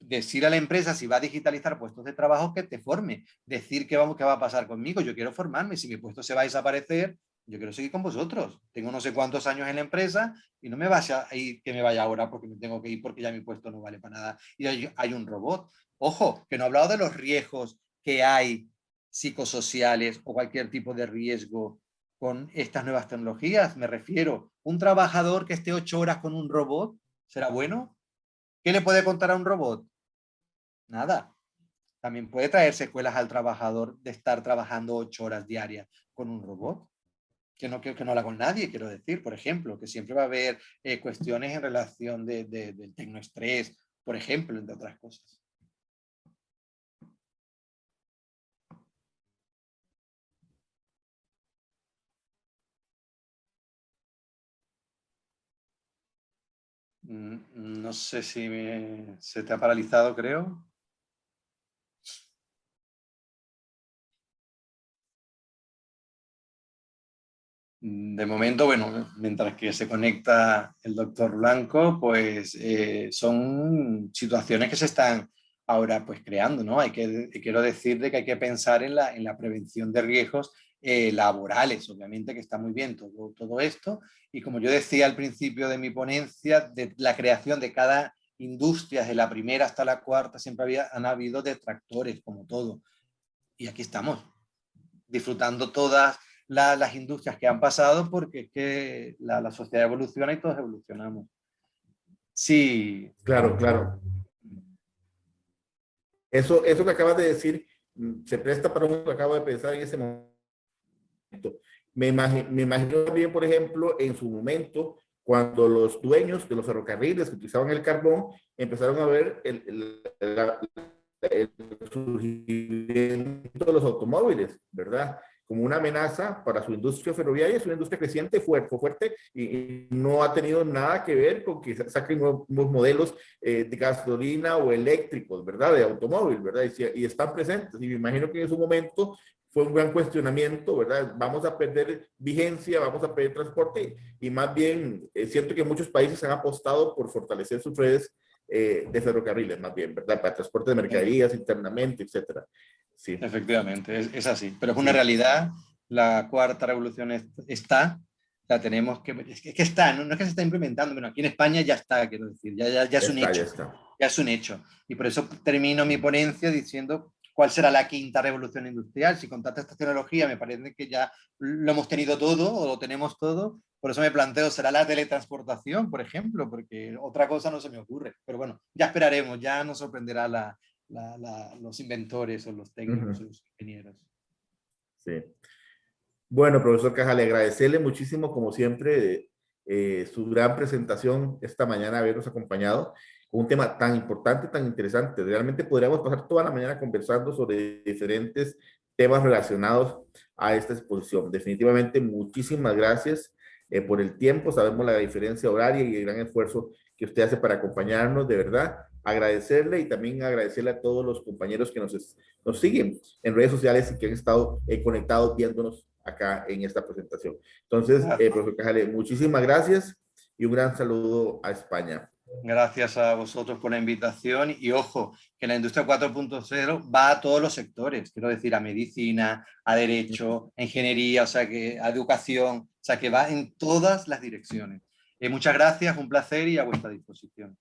[SPEAKER 2] decir a la empresa si va a digitalizar puestos de trabajo que te forme, decir qué va a pasar conmigo, yo quiero formarme, si mi puesto se va a desaparecer, yo quiero seguir con vosotros, tengo no sé cuántos años en la empresa y no me vaya a ir que me vaya ahora porque me tengo que ir porque ya mi puesto no vale para nada y hay un robot. Ojo, que no he hablado de los riesgos que hay psicosociales o cualquier tipo de riesgo con estas nuevas tecnologías, me refiero, un trabajador que esté 8 horas con un robot, ¿será bueno? ¿Qué le puede contar a un robot? Nada. También puede traer secuelas al trabajador de estar trabajando 8 horas diarias con un robot, que no habla con nadie, quiero decir, por ejemplo, que siempre va a haber cuestiones en relación del tecnoestrés, por ejemplo, entre otras cosas. No sé si se te ha paralizado, creo. De momento, bueno, mientras que se conecta el doctor Blanco, pues son situaciones que se están ahora pues creando, ¿no? Quiero decir de que hay que pensar en la prevención de riesgos laborales, obviamente que está muy bien todo esto. Y como yo decía al principio de mi ponencia, de la creación de cada industria, de la primera hasta la cuarta, siempre han habido detractores, como todo. Y aquí estamos, disfrutando todas las industrias que han pasado porque es que la sociedad evoluciona y todos evolucionamos. Sí.
[SPEAKER 3] Claro, claro. Eso que acabas de decir se presta para uno que acaba de pensar en ese momento. Me imagino también, por ejemplo, en su momento, cuando los dueños de los ferrocarriles que utilizaban el carbón empezaron a ver el surgimiento de los automóviles, ¿verdad? Como una amenaza para su industria ferroviaria. Es una industria creciente, fuerte y no ha tenido nada que ver con que saquen nuevos modelos de gasolina o eléctricos, ¿verdad? De automóvil, ¿verdad? Y están presentes. Y me imagino que en su momento fue un gran cuestionamiento, ¿verdad? Vamos a perder vigencia, vamos a perder transporte y más bien siento que muchos países han apostado por fortalecer sus redes de ferrocarriles, más bien, ¿verdad? Para transporte de mercaderías internamente, etcétera. Sí.
[SPEAKER 2] Efectivamente, es así. Pero es una realidad, la cuarta revolución la tenemos que... Es que está, no es que se está implementando, bueno, aquí en España ya está, quiero decir, ya es un hecho. Ya es un hecho. Y por eso termino mi ponencia diciendo cuál será la quinta revolución industrial. Si con tanta esta tecnología me parece que ya lo hemos tenido todo o lo tenemos todo, por eso me planteo, será la teletransportación, por ejemplo, porque otra cosa no se me ocurre. Pero bueno, ya esperaremos, ya nos sorprenderá los inventores o los técnicos o los ingenieros.
[SPEAKER 3] Sí. Bueno, profesor Caja, le agradecerle muchísimo, como siempre, su gran presentación esta mañana, habernos acompañado con un tema tan importante, tan interesante. Realmente podríamos pasar toda la mañana conversando sobre diferentes temas relacionados a esta exposición. Definitivamente, muchísimas gracias por el tiempo. Sabemos la diferencia horaria y el gran esfuerzo que usted hace para acompañarnos, de verdad. Agradecerle y también agradecerle a todos los compañeros que nos siguen en redes sociales y que han estado conectados viéndonos acá en esta presentación. Entonces, profesor Cajale, muchísimas gracias y un gran saludo a España.
[SPEAKER 2] Gracias a vosotros por la invitación y ojo, que la industria 4.0 va a todos los sectores, quiero decir, a medicina, a derecho, a ingeniería, o sea que a educación, o sea que va en todas las direcciones. Muchas gracias, un placer y a vuestra disposición.